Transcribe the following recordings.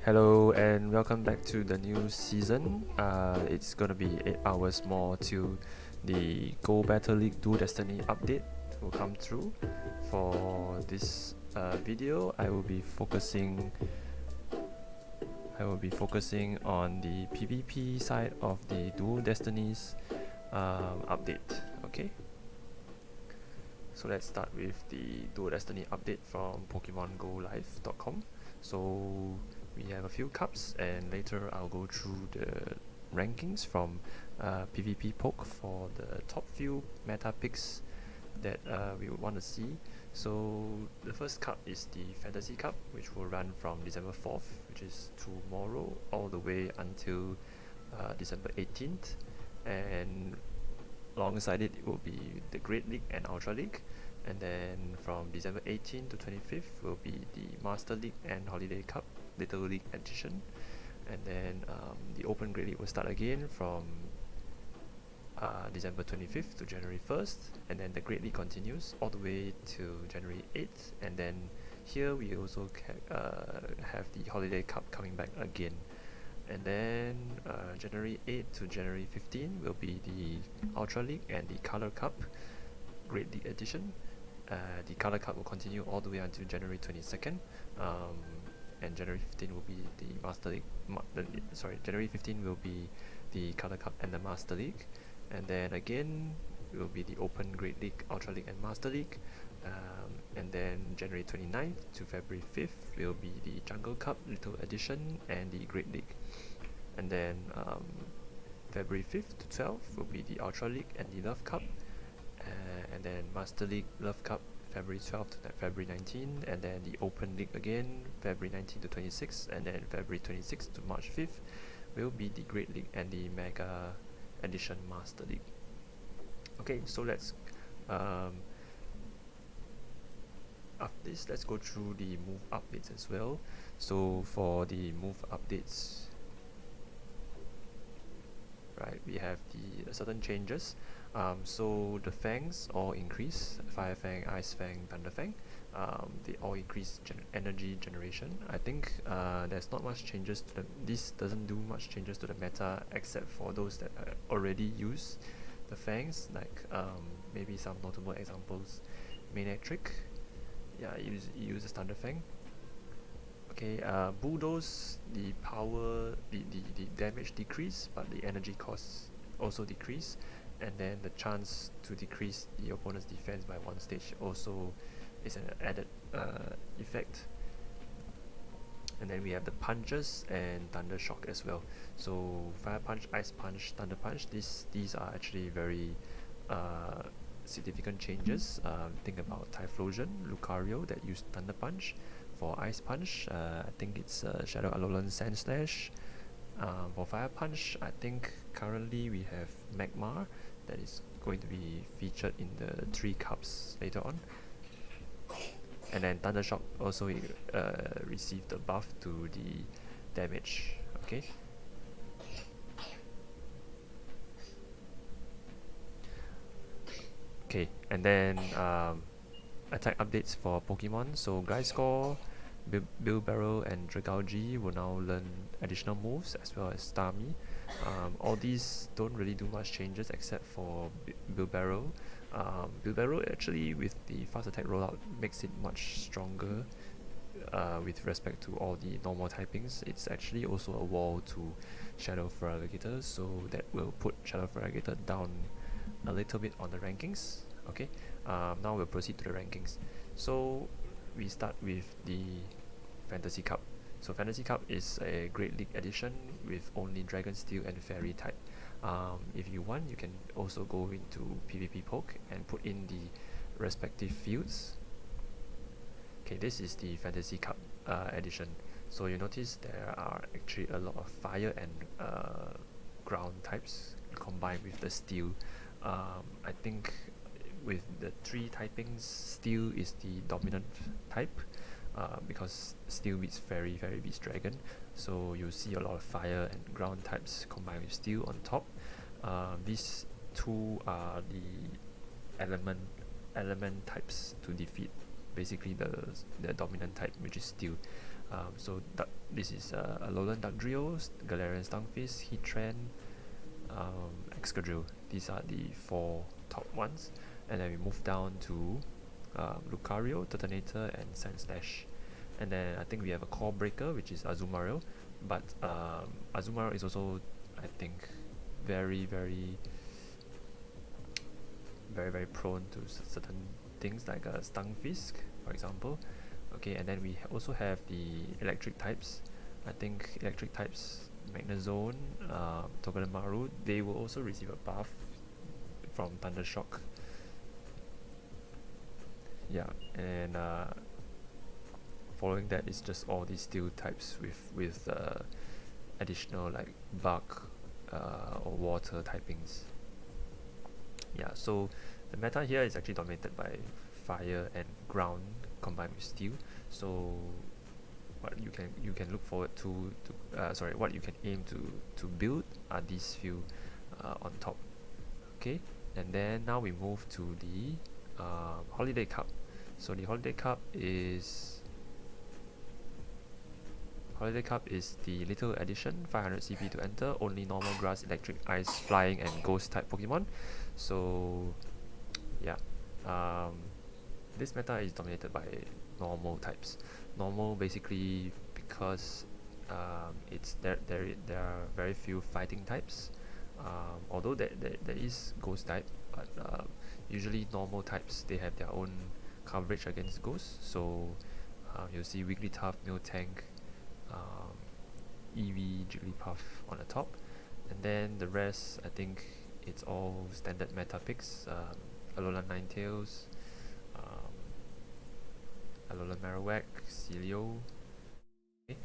Hello and welcome back to the new season. It's gonna be 8 hours more till the Go Battle League Dual Destiny update will come through. For this video, I will be focusing on the PvP side of the Dual Destinies update. Okay. So let's start with the Dual Destiny update from PokemonGoLive.com. So we have a few cups, and later I'll go through the rankings from PvP Poke for the top few meta picks that we would want to see. So the first cup is the Fantasy Cup, which will run from December 4th, which is tomorrow, all the way until December 18th. And alongside it will be the Great League and Ultra League. And then from December 18th to 25th will be the Master League and Holiday Cup Little League Edition. And then the Open Great League will start again from December 25th to January 1st. And then the Great League continues all the way to January 8th. And then here we also have the Holiday Cup coming back again. And then January 8th to January 15th will be the Ultra League and the Color Cup Great League Edition. The Color Cup will continue all the way until January 22nd, and January 15th will be the Master League. January 15th will be the Color Cup and the Master League, and then again will be the Open Great League, Ultra League, and Master League. And then January 29th to February 5th will be the Jungle Cup Little Edition and the Great League. And then February 5th to 12th will be the Ultra League and the Love Cup. And then Master League Love Cup February 12th to February 19th, and then the Open League again February 19th to 26th, and then February 26th to March 5th will be the Great League and the Mega Edition Master League. Okay, so let's after this, let's go through the move updates as well. So for the move updates, right, we have the certain changes. So the fangs all increase: Fire Fang, Ice Fang, Thunder Fang. They all increase energy generation. I think there's not much changes to the. This doesn't do much changes to the meta except for those that already use the fangs. Like maybe some notable examples: Maniac Trick. Yeah, it uses Thunder Fang. Okay, Bulldoze, the power, the damage decrease, but the energy costs also decrease, and then the chance to decrease the opponent's defense by 1 stage also is an added effect. And then we have the punches and Thunder Shock as well. So Fire Punch, Ice Punch, Thunder Punch, these are actually very significant changes. Think about Typhlosion, Lucario that use Thunder Punch. For Ice Punch, I think it's Shadow Alolan Sand Slash. For Fire Punch, I think currently we have Magmar that is going to be featured in the 3 cups later on. And then Thunder Shock also received a buff to the damage. Okay. Okay, and then attack updates for Pokemon. So Gliscor, Bilbarrow, and Dragalge will now learn additional moves as well as Starmie. All these don't really do much changes except for Bilbarrow. Bilbarrow actually, with the fast attack rollout, makes it much stronger with respect to all the normal typings. It's actually also a wall to Shadow Feraligatr, so that will put Shadow Feraligatr down a little bit on the rankings. Okay, now we'll proceed to the rankings. So we start with the Fantasy Cup. So Fantasy Cup is a Great League edition with only Dragon Steel and Fairy type. If you want, you can also go into PvP Poke and put in the respective fields. Okay, this is the Fantasy Cup edition. So you notice there are actually a lot of fire and ground types combined with the steel. I think with the 3 typings, steel is the dominant type because steel beats fairy, fairy beats dragon. So you see a lot of fire and ground types combined with steel on top. These 2 are the element types to defeat basically the dominant type, which is steel. This is Alolan Dugtrio, Galarian Stunfisk, Heatran, Excadrill. These are the 4 top ones. And then we move down to Lucario, Turtonator, and Sandslash. And then I think we have a core breaker, which is Azumarill. But Azumarill is also, I think, very, very, very prone to certain things like Stunfisk, for example. Okay, and then we also have the electric types. I think electric types, Magnezone, Togedemaru, they will also receive a buff from Thundershock. Yeah, and following that is just all these steel types with additional like bug or water typings. Yeah, so the meta here is actually dominated by fire and ground combined with steel. So what you can look forward to what you can aim to build are these few on top. Okay, and then now we move to the Holiday Cup. So the Holiday Cup is the little addition, 500 CP to enter, only normal grass, electric, ice, flying, and ghost type Pokemon. So yeah, this meta is dominated by normal types. Normal basically because there are very few fighting types. Although there is ghost type, but usually normal types, they have their own coverage against ghosts. So you'll see Wigglytuff, Miltank, Eevee, Jigglypuff on the top, and then the rest I think it's all standard meta picks. Alolan Ninetales, Alolan Marowak, Celio. Okay.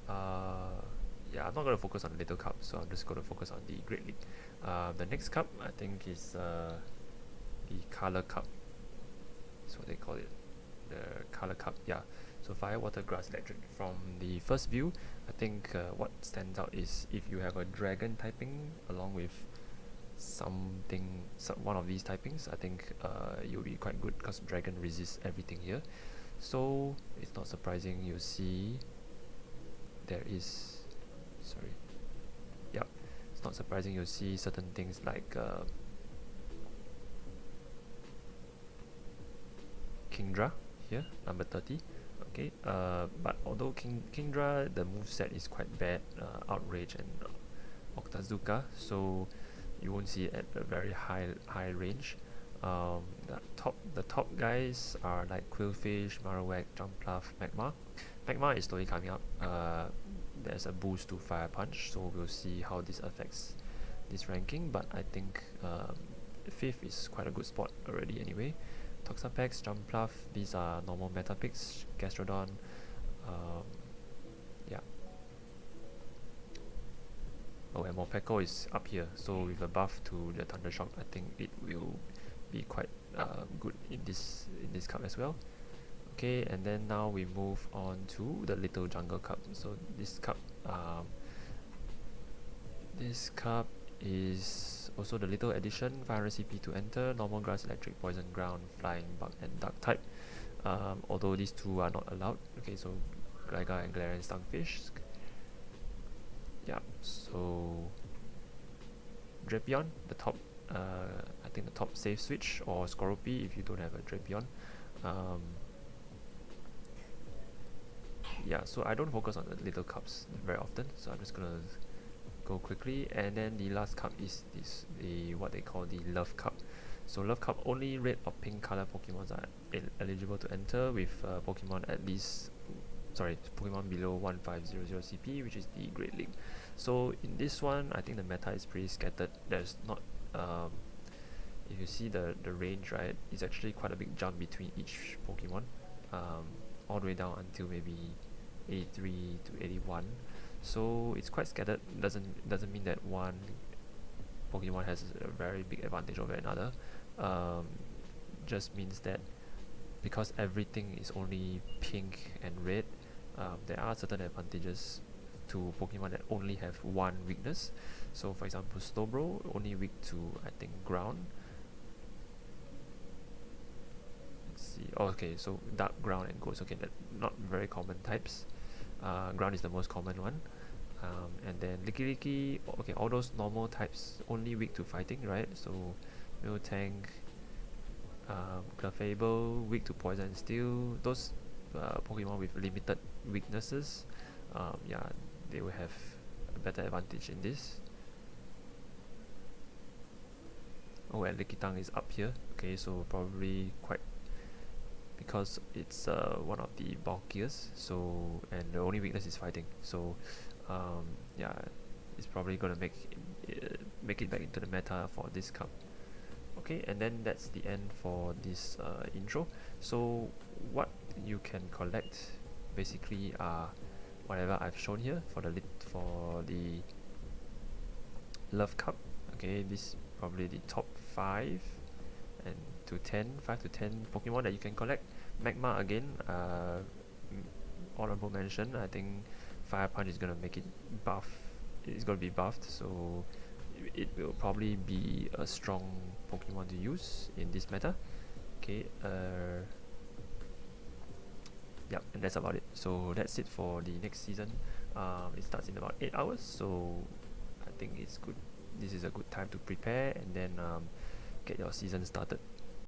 Yeah, I'm not going to focus on the Little Cup, so I'm just going to focus on the Great League. The next cup I think is the Color Cup. That's what they call it, the Color Cup. Yeah. So fire, water, grass, electric. From the first view, I think what stands out is if you have a dragon typing along with one of these typings, I think you'll be quite good because dragon resists everything here. So it's not surprising you see there is, sorry, yeah, it's not surprising you'll see certain things like Kingdra here, number 30. Okay, but although Kingdra, the moveset is quite bad, Outrage and Octazooka, so you won't see it at a very high range. The top guys are like Quillfish, Marowak, Jumpluff, Magmar. Magmar is slowly coming up. There's a boost to Fire Punch, so we'll see how this affects this ranking, but I think 5th is quite a good spot already anyway. Toxapex, Jumpluff, these are normal meta picks. Gastrodon, yeah. Oh, and Morpeko is up here, so with a buff to the Thundershock, I think it will be quite good in this cup as well. Okay, and then now we move on to the Little Jungle Cup. So this cup is also the little edition, 500 CP to enter, normal grass, electric, poison, ground, flying, bug, and dark type. Although these two are not allowed. Okay, so Gligar and Galarian Stunfisk. Yeah, so Drapion, the top, I think the top safe switch, or Skorupi if you don't have a Drapion. Yeah, so I don't focus on the little cups very often, so I'm just gonna go quickly. And then the last cup is what they call the Love Cup. So Love Cup, only red or pink color Pokemons are eligible to enter with Pokemon below 1500 CP, which is the Great League. So in this one, I think the meta is pretty scattered. There's not if you see the range, right, it's actually quite a big jump between each Pokemon, all the way down until maybe 83 to 81. So it's quite scattered. Doesn't mean that one Pokemon has a very big advantage over another. Just means that because everything is only pink and red, there are certain advantages to Pokemon that only have one weakness. So for example, Slowbro only weak to, I think, ground. Let's see. Oh, okay, so dark, ground, and ghost. Okay, that not very common types. Ground is the most common one. And then Licky Licky, okay, all those normal types only weak to fighting, right? So Miltank, Clefable, weak to poison and steel. Those Pokemon with limited weaknesses, yeah, they will have a better advantage in this. Oh, and Lickitung is up here. Okay, so probably quite, because it's one of the bulkiest. So, and the only weakness is fighting. So, yeah, it's probably gonna make it back into the meta for this cup. Okay, and then that's the end for this intro. So what you can collect basically are whatever I've shown here for the love cup. Okay, this probably the top 5 and to 10, 5 to 10 Pokemon that you can collect. Magma again, honorable mention. I think Fire Punch is gonna make it buff. It's gonna be buffed, so it will probably be a strong Pokemon to use in this meta. Okay, yep, and that's about it. So that's it for the next season. It starts in about 8 hours, so I think it's good. This is a good time to prepare and then get your season started.